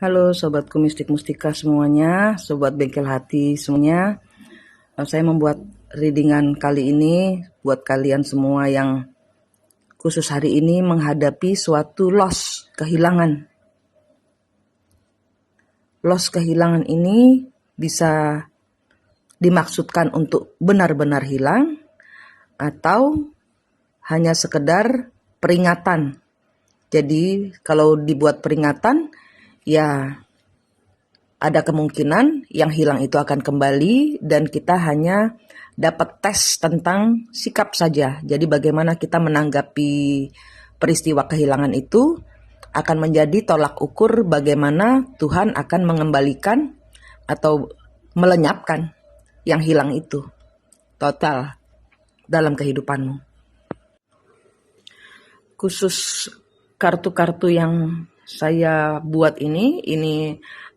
Halo sobatku mistik mustika semuanya, sobat bengkel hati semuanya. Saya membuat readingan kali ini buat kalian semua yang khusus hari ini menghadapi suatu loss, kehilangan. Loss kehilangan ini bisa dimaksudkan untuk benar-benar hilang atau hanya sekedar peringatan. Jadi kalau dibuat peringatan, ya ada kemungkinan yang hilang itu akan kembali dan kita hanya dapat tes tentang sikap saja. Jadi bagaimana kita menanggapi peristiwa kehilangan itu akan menjadi tolak ukur bagaimana Tuhan akan mengembalikan atau melenyapkan yang hilang itu total dalam kehidupanmu. Khusus kartu-kartu yang saya buat ini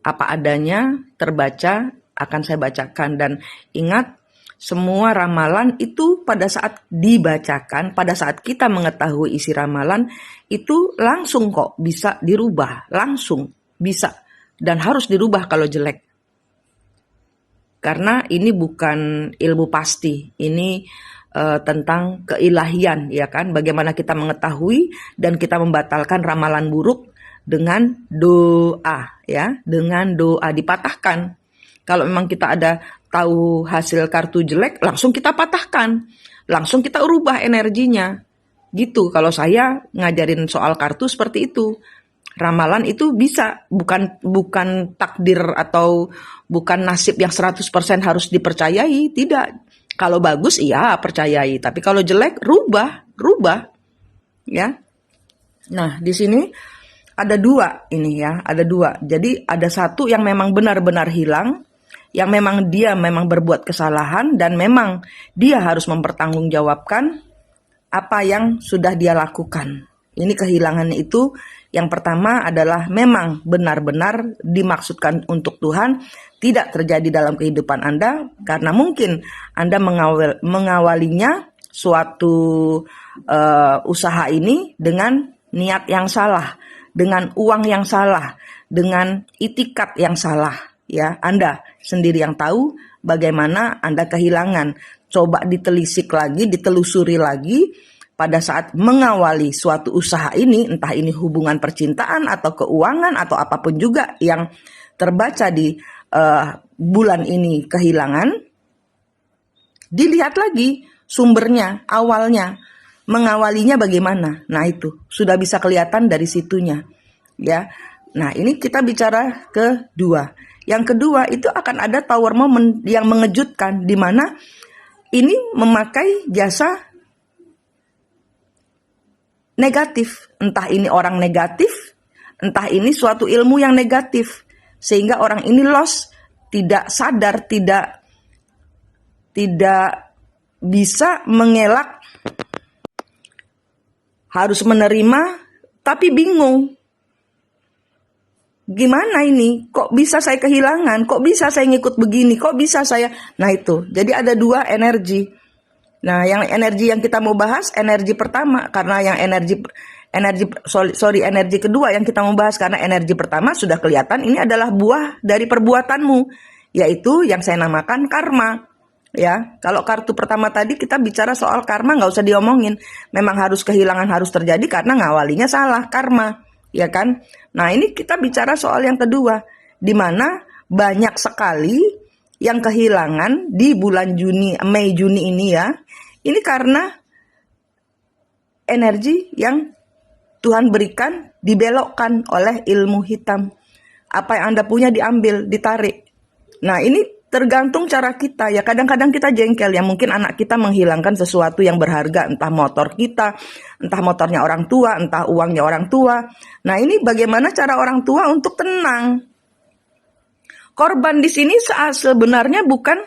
apa adanya, terbaca, akan saya bacakan. Dan ingat, semua ramalan itu pada saat dibacakan, pada saat kita mengetahui isi ramalan, itu langsung kok bisa dirubah, langsung bisa. Dan harus dirubah kalau jelek. Karena ini bukan ilmu pasti, ini tentang keilahian, ya kan? Bagaimana kita mengetahui dan kita membatalkan ramalan buruk dengan doa, ya, dengan doa dipatahkan. Kalau memang kita ada tahu hasil kartu jelek, langsung kita patahkan, langsung kita ubah energinya, gitu. Kalau saya ngajarin soal kartu seperti itu, ramalan itu bisa, bukan takdir atau bukan nasib yang 100% harus dipercayai, tidak. Kalau bagus iya percayai, tapi kalau jelek rubah, ya. Nah di sini ada dua ini ya, ada dua. Jadi ada satu yang memang benar-benar hilang, yang memang dia memang berbuat kesalahan dan memang dia harus mempertanggungjawabkan apa yang sudah dia lakukan. Ini kehilangan itu yang pertama adalah memang benar-benar dimaksudkan untuk Tuhan, tidak terjadi dalam kehidupan Anda karena mungkin Anda mengawalinya suatu usaha ini dengan niat yang salah, dengan uang yang salah, dengan itikat yang salah, ya. Anda sendiri yang tahu bagaimana Anda kehilangan. Coba ditelisik lagi, ditelusuri lagi pada saat mengawali suatu usaha ini, entah ini hubungan percintaan atau keuangan atau apapun juga yang terbaca di bulan ini kehilangan, dilihat lagi sumbernya, awalnya, mengawalinya bagaimana. Nah itu sudah bisa kelihatan dari situnya, ya. Nah ini kita bicara kedua. Yang kedua itu akan ada tower moment yang mengejutkan, di mana ini memakai jasa negatif. Entah ini orang negatif, entah ini suatu ilmu yang negatif, sehingga orang ini lost, tidak sadar, tidak bisa mengelak, harus menerima, tapi bingung. Gimana ini? Kok bisa saya kehilangan? Kok bisa saya ngikut begini? Kok bisa saya? Nah itu, jadi ada dua energi. Nah yang energi yang kita mau bahas, energi pertama, karena yang energi kedua yang kita mau bahas, karena energi pertama sudah kelihatan ini adalah buah dari perbuatanmu, yaitu yang saya namakan karma. Ya, kalau kartu pertama tadi kita bicara soal karma, nggak usah diomongin. Memang harus kehilangan harus terjadi karena ngawalinya salah, karma, ya kan? Nah ini kita bicara soal yang kedua, di mana banyak sekali yang kehilangan di bulan Mei Juni ini ya. Ini karena energi yang Tuhan berikan dibelokkan oleh ilmu hitam. Apa yang Anda punya diambil, ditarik. Nah ini tergantung cara kita ya. Kadang-kadang kita jengkel ya, mungkin anak kita menghilangkan sesuatu yang berharga, entah motor kita, entah motornya orang tua, entah uangnya orang tua. Nah ini bagaimana cara orang tua untuk tenang. Korban di sini sebenarnya bukan,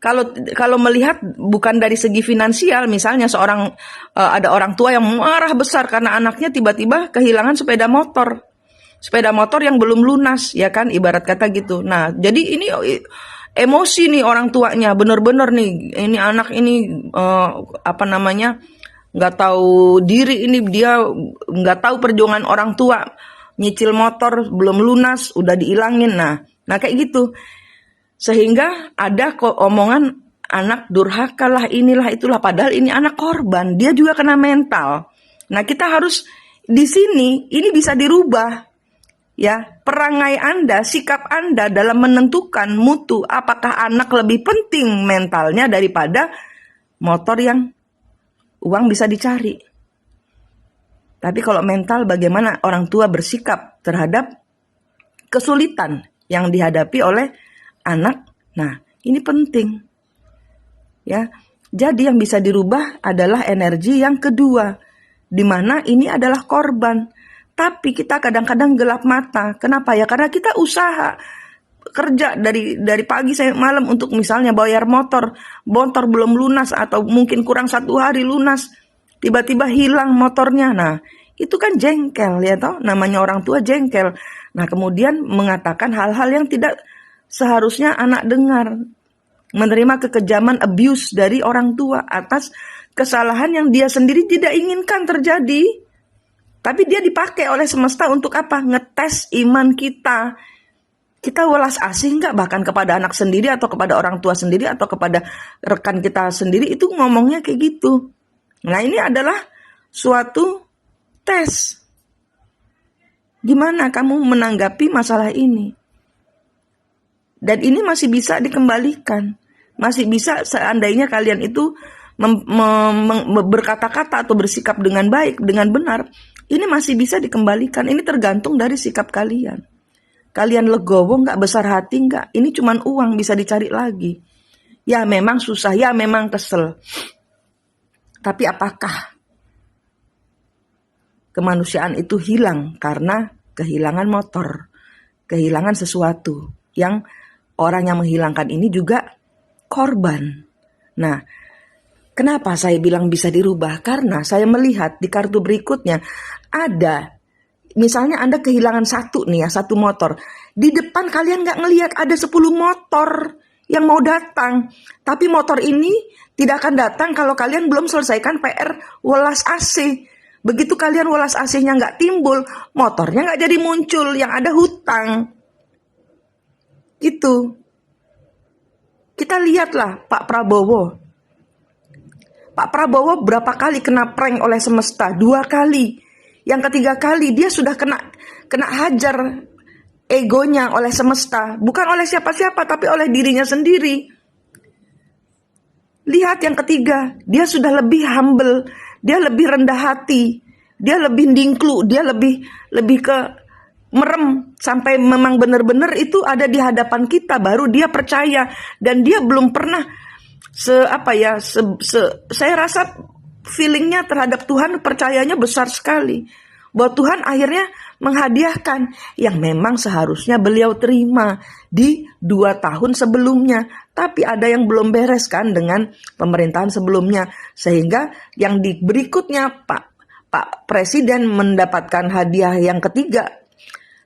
kalau melihat bukan dari segi finansial, misalnya ada orang tua yang marah besar karena anaknya tiba-tiba kehilangan sepeda motor yang belum lunas, ya kan, ibarat kata gitu. Nah jadi ini emosi nih orang tuanya, bener-bener nih, ini anak ini nggak tahu diri, ini dia nggak tahu perjuangan orang tua, nyicil motor belum lunas udah diilangin. Nah kayak gitu. Sehingga ada kok omongan anak durhaka lah, inilah itulah, padahal ini anak korban, dia juga kena mental. Nah kita harus di sini ini bisa dirubah. Ya, perangai Anda, sikap Anda dalam menentukan mutu apakah anak lebih penting mentalnya daripada motor yang uang bisa dicari. Tapi kalau mental, bagaimana orang tua bersikap terhadap kesulitan yang dihadapi oleh anak. Nah, ini penting. Ya. Jadi yang bisa dirubah adalah energi yang kedua, di mana ini adalah korban. Tapi kita kadang-kadang gelap mata. Kenapa ya? Karena kita usaha kerja dari pagi sampai malam untuk misalnya bayar motor belum lunas atau mungkin kurang 1 hari lunas, tiba-tiba hilang motornya. Nah itu kan jengkel ya toh, namanya orang tua jengkel. Nah kemudian mengatakan hal-hal yang tidak seharusnya anak dengar, menerima kekejaman, abuse dari orang tua atas kesalahan yang dia sendiri tidak inginkan terjadi. Tapi dia dipakai oleh semesta untuk apa? Ngetes iman kita. Kita welas asih nggak bahkan kepada anak sendiri atau kepada orang tua sendiri atau kepada rekan kita sendiri, itu ngomongnya kayak gitu. Nah ini adalah suatu tes. Gimana kamu menanggapi masalah ini? Dan ini masih bisa dikembalikan. Masih bisa seandainya kalian itu berkata-kata atau bersikap dengan baik, dengan benar. Ini masih bisa dikembalikan. Ini tergantung dari sikap kalian. Kalian legowo nggak, besar hati nggak? Ini cuman uang, bisa dicari lagi. Ya memang susah, ya memang kesel. Tapi apakah kemanusiaan itu hilang karena kehilangan motor, kehilangan sesuatu yang orang yang menghilangkan ini juga korban. Nah, kenapa saya bilang bisa dirubah? Karena saya melihat di kartu berikutnya ada, misalnya Anda kehilangan satu motor. Di depan kalian nggak ngelihat ada 10 motor yang mau datang. Tapi motor ini tidak akan datang kalau kalian belum selesaikan PR welas AC. Begitu kalian welas AC-nya nggak timbul, motornya nggak jadi muncul, yang ada hutang. Gitu. Kita lihatlah Pak Prabowo. Pak Prabowo berapa kali kena prank oleh semesta? 2 kali. Yang ketiga kali dia sudah kena hajar egonya oleh semesta. Bukan oleh siapa-siapa, tapi oleh dirinya sendiri. Lihat yang ketiga, dia sudah lebih humble, dia lebih rendah hati, dia lebih dingklu, dia lebih ke merem sampai memang benar-benar itu ada di hadapan kita baru dia percaya. Dan dia belum pernah saya rasa feelingnya terhadap Tuhan, percayanya besar sekali. Bahwa Tuhan akhirnya menghadiahkan yang memang seharusnya beliau terima di 2 tahun sebelumnya. Tapi ada yang belum beres kan dengan pemerintahan sebelumnya. Sehingga yang di berikutnya Pak Presiden mendapatkan hadiah yang ketiga,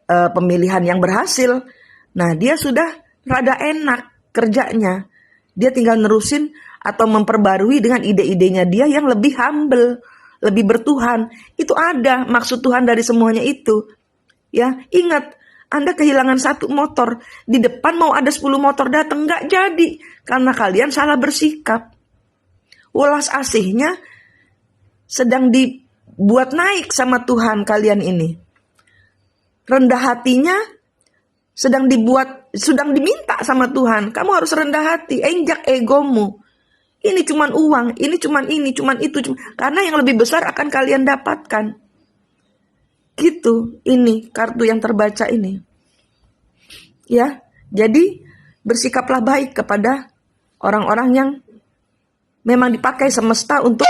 pemilihan yang berhasil. Nah dia sudah rada enak kerjanya. Dia tinggal nerusin atau memperbarui dengan ide-idenya dia yang lebih humble, lebih bertuhan. Itu ada maksud Tuhan dari semuanya itu. Ya, ingat, Anda kehilangan 1 motor, di depan mau ada 10 motor datang, nggak jadi karena kalian salah bersikap. Welas asihnya sedang dibuat naik sama Tuhan kalian ini. Rendah hatinya sedang diminta sama Tuhan. Kamu harus rendah hati, injak egomu. Ini cuman uang, ini cuman itu. Karena yang lebih besar akan kalian dapatkan. Gitu, ini kartu yang terbaca ini. Ya, jadi bersikaplah baik kepada orang-orang yang memang dipakai semesta untuk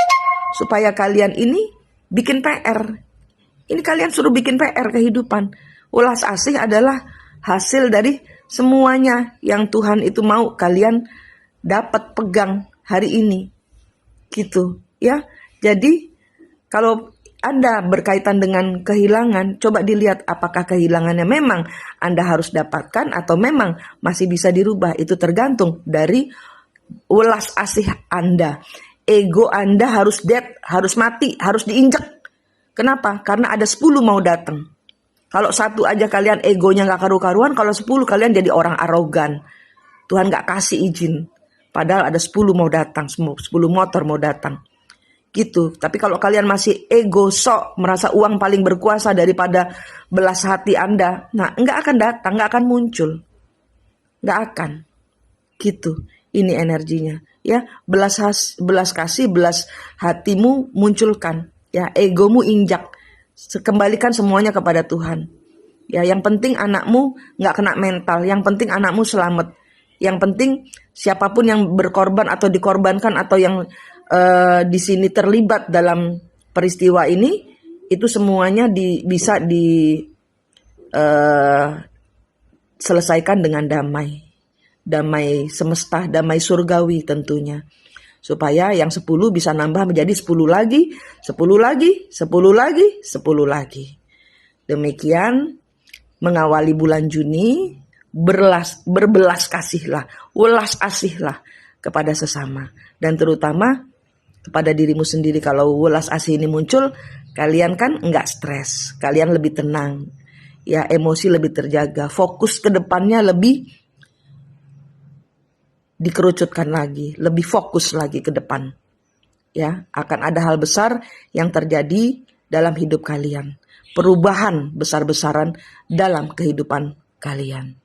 supaya kalian ini bikin PR. Ini kalian suruh bikin PR kehidupan. Ulas asih adalah hasil dari semuanya yang Tuhan itu mau kalian dapat pegang hari ini. Gitu, ya. Jadi kalau Anda berkaitan dengan kehilangan, coba dilihat apakah kehilangannya memang Anda harus dapatkan atau memang masih bisa dirubah. Itu tergantung dari ulas asih Anda. Ego Anda harus dead, harus mati, harus diinjek. Kenapa? Karena ada 10 mau datang. Kalau satu aja kalian egonya nggak karu-karuan, kalau 10 kalian jadi orang arogan. Tuhan nggak kasih izin. Padahal ada 10 mau datang, 10 motor mau datang. Gitu. Tapi kalau kalian masih ego sok, merasa uang paling berkuasa daripada belas hati Anda, nah nggak akan datang, nggak akan muncul. Nggak akan. Gitu. Ini energinya. Ya, belas kasih, belas hatimu munculkan. Ya, egomu injak. Kembalikan semuanya kepada Tuhan. Ya, yang penting anakmu nggak kena mental. Yang penting anakmu selamat. Yang penting siapapun yang berkorban atau dikorbankan atau yang di sini terlibat dalam peristiwa ini, itu semuanya bisa diselesaikan dengan damai. Damai semesta, damai surgawi tentunya. Supaya yang 10 bisa nambah menjadi 10 lagi, 10 lagi, 10 lagi, 10 lagi. Demikian mengawali bulan Juni, berbelas kasihlah, welas asihlah kepada sesama. Dan terutama kepada dirimu sendiri. Kalau welas asih ini muncul, kalian kan enggak stres, kalian lebih tenang. Ya, emosi lebih terjaga, fokus ke depannya lebih dikerucutkan lagi, lebih fokus lagi ke depan. Ya, akan ada hal besar yang terjadi dalam hidup kalian. Perubahan besar-besaran dalam kehidupan kalian.